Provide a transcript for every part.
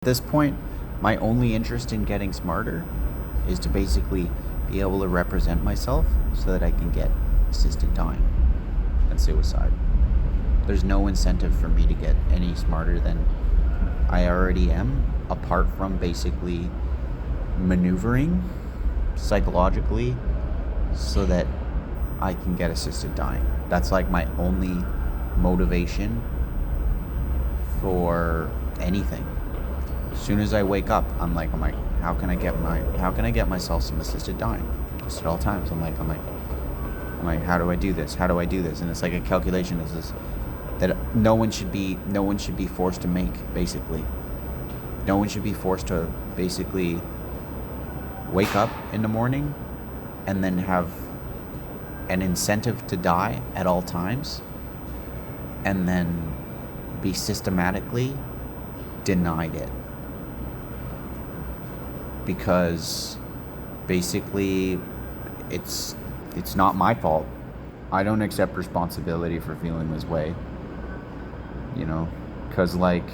this point, my only interest in getting smarter is to basically be able to represent myself so that I can get assisted dying and suicide. There's no incentive for me to get any smarter than I already am, apart from basically maneuvering psychologically so that I can get assisted dying. That's like my only motivation for anything. As soon as I wake up, I'm like, how can I get myself some assisted dying? Just at all times. I'm like, how do I do this? How do I do this? And it's like a calculation that no one should be forced to make, basically. No one should be forced to basically wake up in the morning and then have an incentive to die at all times and then be systematically denied it. Because basically it's not my fault. I don't accept responsibility for feeling this way, because like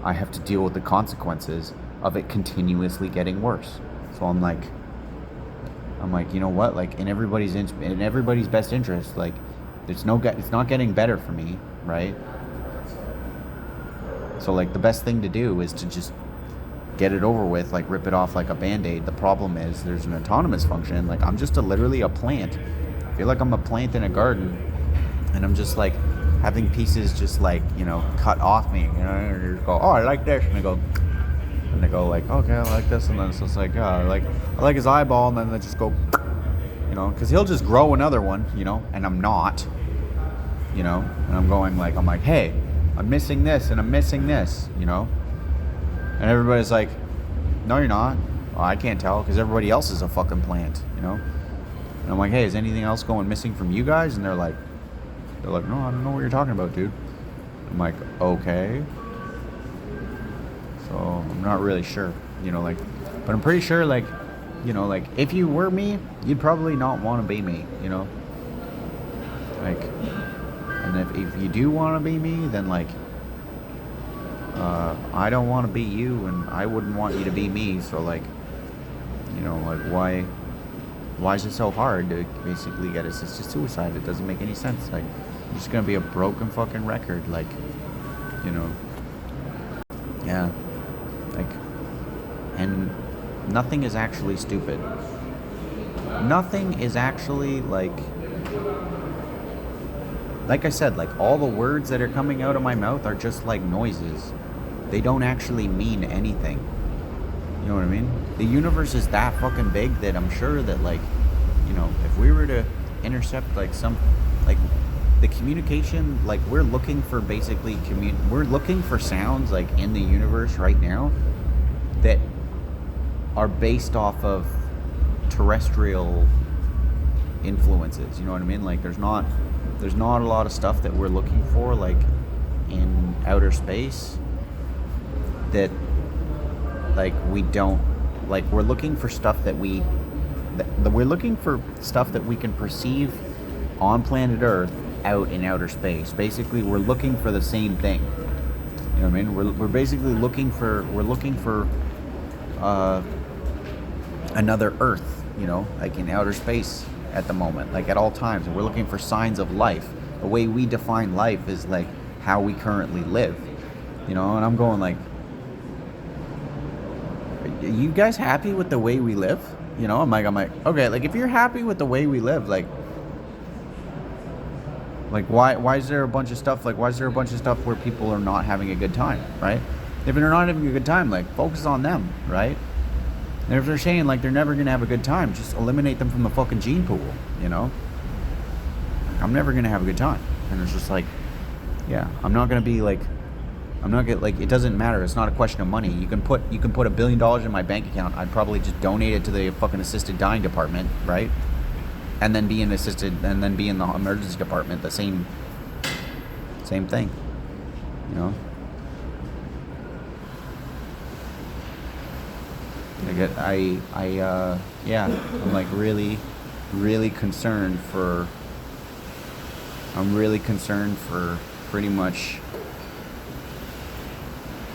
I have to deal with the consequences of it continuously getting worse. So I'm like, you know what? Like in everybody's best interest, like it's not getting better for me, right? So like the best thing to do is to just get it over with, like rip it off like a band-aid. The problem is there's an autonomous function. Like I'm just literally a plant. I feel like I'm a plant in a garden, and I'm just like having pieces just like, cut off me, and just go, oh, I like this, and they go like, okay, I like this, and then it's just like, I like his eyeball, and then they just go, because he'll just grow another one, and I'm not, and I'm like, hey, I'm missing this, and I'm missing this, and everybody's like, no, you're not. Well, I can't tell because everybody else is a fucking plant, And I'm like, hey, is anything else going missing from you guys? And they're like, no, I don't know what you're talking about, dude. I'm like, okay. So I'm not really sure, but I'm pretty sure, if you were me, you'd probably not want to be me, and if you do want to be me, then I don't want to be you, and I wouldn't want you to be me. So why is it so hard to basically get assisted suicide? It doesn't make any sense. Like, you're just gonna be a broken fucking record. Yeah. And nothing is actually stupid. Nothing is actually like I said, all the words that are coming out of my mouth are just like noises. They don't actually mean anything. You know what I mean? The universe is that fucking big that I'm sure that if we were to intercept the communication, we're looking for basically we're looking for sounds in the universe right now that are based off of terrestrial influences. You know what I mean? There's not a lot of stuff that we're looking for in outer space that we don't we're looking for stuff that we're looking for stuff that we can perceive on planet Earth out in outer space. Basically, we're looking for the same thing. You know what I mean? We're basically looking for another Earth, in outer space at the moment, at all times. And we're looking for signs of life. The way we define life is how we currently live, and I'm going are you guys happy with the way we live? I'm like, okay, if you're happy with the way we live, why is there a bunch of stuff, where people are not having a good time, right? If they're not having a good time, focus on them, right? And if they're saying they're never gonna have a good time, just eliminate them from the fucking gene pool, I'm never gonna have a good time. And it's just yeah, I'm not gonna be it doesn't matter. It's not a question of money. You can put $1 billion in my bank account. I'd probably just donate it to the fucking assisted dying department, right? And then be in the emergency department, the same thing, I'm really, really concerned for. I'm really concerned for pretty much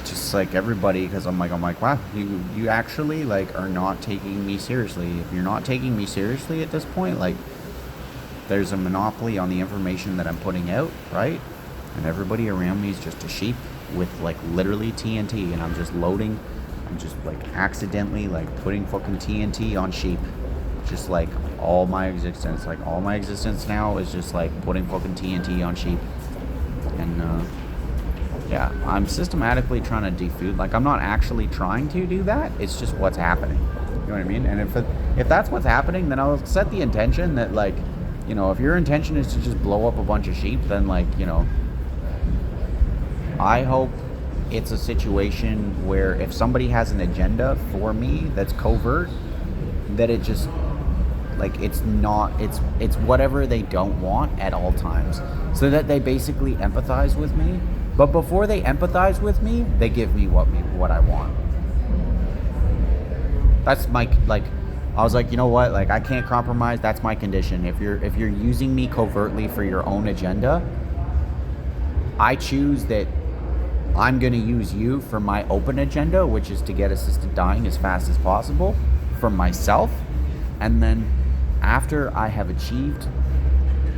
just just like everybody, because I'm like, wow, you actually like are not taking me seriously. If you're not taking me seriously at this point, like there's a monopoly on the information that I'm putting out, right? And everybody around me is just a sheep with like literally TNT, and I'm just loading. I'm just like accidentally like putting fucking TNT on sheep. Just like all my existence. Like all my existence now is just like putting fucking TNT on sheep. And yeah, I'm systematically trying to defood. Like I'm not actually trying to do that. It's just what's happening. You know what I mean? And if that's what's happening, then I'll set the intention that like, you know, if your intention is to just blow up a bunch of sheep, then like, you know, I hope it's a situation where if somebody has an agenda for me that's covert, that it just like it's whatever they don't want at all times, so that they basically empathize with me. But before they empathize with me, they give me what I want. That's my like. I was like, you know what? Like I can't compromise. That's my condition. If you're using me covertly for your own agenda, I choose that I'm going to use you for my open agenda, which is to get assisted dying as fast as possible for myself. And then after I have achieved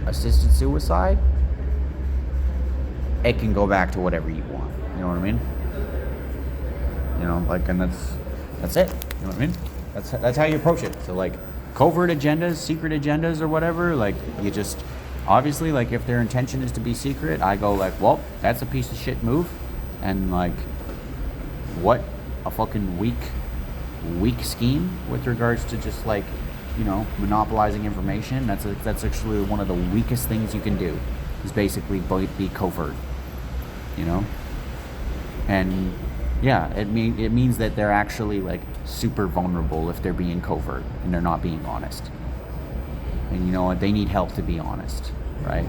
assisted suicide, it can go back to whatever you want. You know what I mean? You know, like, and that's it. You know what I mean? That's how you approach it. So like covert agendas, secret agendas or whatever, like you just obviously like if their intention is to be secret, I go like, well, that's a piece of shit move. And like what a fucking weak scheme with regards to just like, you know, monopolizing information. That's actually one of the weakest things you can do, is basically be covert, you know. And yeah, it means that they're actually like super vulnerable if they're being covert and they're not being honest. And you know what, they need help to be honest, right?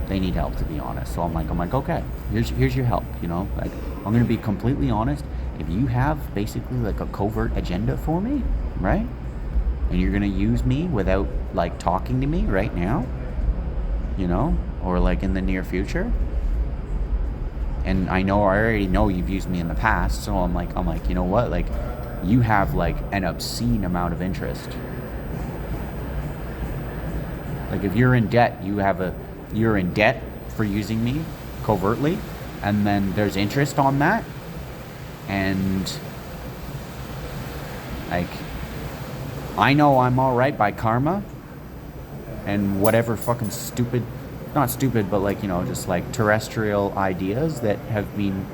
They need help to be honest. So I'm like, okay, here's your help, you know, like I'm gonna be completely honest. If you have basically like a covert agenda for me, right? And you're gonna use me without like talking to me right now, you know, or like in the near future. And I already know you've used me in the past, so I'm like, you know what, like you have like an obscene amount of interest. Like if you're in debt, you're in debt for using me covertly, and then there's interest on that, and like I know I'm alright by karma and whatever fucking stupid, not stupid, but like, you know, just like terrestrial ideas that have been,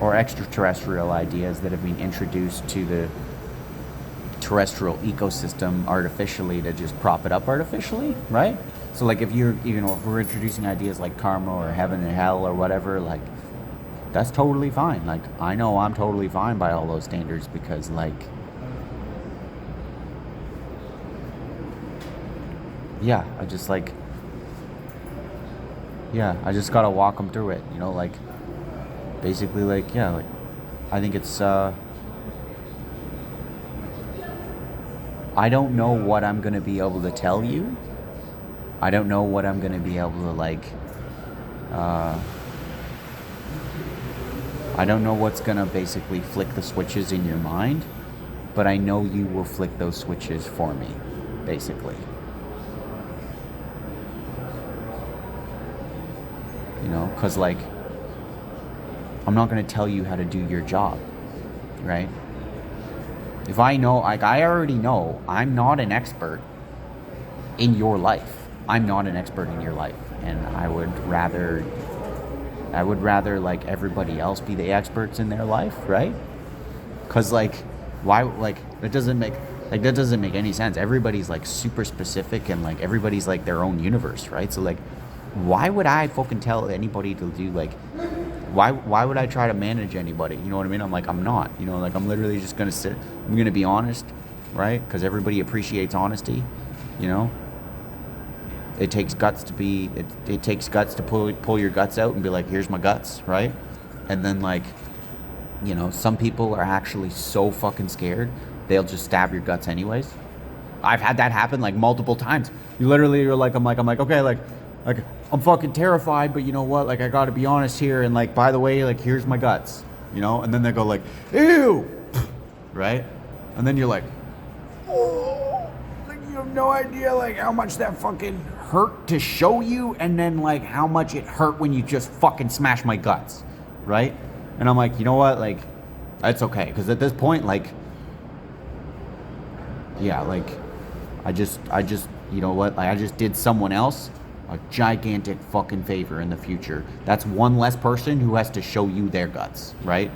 or extraterrestrial ideas that have been introduced to the terrestrial ecosystem artificially to just prop it up artificially, right? So like if you're, you know, if we're introducing ideas like karma or heaven and hell or whatever, like that's totally fine. Like I know I'm totally fine by all those standards, because like, yeah, I just gotta walk them through it, you know, like basically like, yeah, like I think it's I don't know what I'm gonna be able to tell you. I don't know what I'm gonna be able to like I don't know what's gonna basically flick the switches in your mind, but I know you will flick those switches for me, basically. You know, because like I'm not going to tell you how to do your job, right? If I know, like I already know I'm not an expert in your life. I'm not an expert in your life, and I would rather like everybody else be the experts in their life, right? Because like why, like that doesn't make any sense. Everybody's like super specific, and like everybody's like their own universe, right? So like why would I fucking tell anybody to do like, why would I try to manage anybody? You know what I mean? I'm like, I'm not, you know, like I'm literally just gonna sit, I'm gonna be honest, right? Because everybody appreciates honesty, you know. It takes guts to be, it takes guts to pull your guts out and be like, here's my guts, right? And then like, you know, some people are actually so fucking scared they'll just stab your guts anyways. I've had that happen like multiple times. You literally are like, I'm like okay, like I'm fucking terrified, but you know what, like I gotta be honest here, and like by the way, like here's my guts. you know, and then they go like, ew, right? And then you're like, oh, like you have no idea like how much that fucking hurt to show you, and then like how much it hurt when you just fucking smash my guts, right? And I'm like, you know what, like, that's okay, because at this point, like, yeah, like, I just, you know what, like, I just did someone else a gigantic fucking favor in the future. That's one less person who has to show you their guts, right?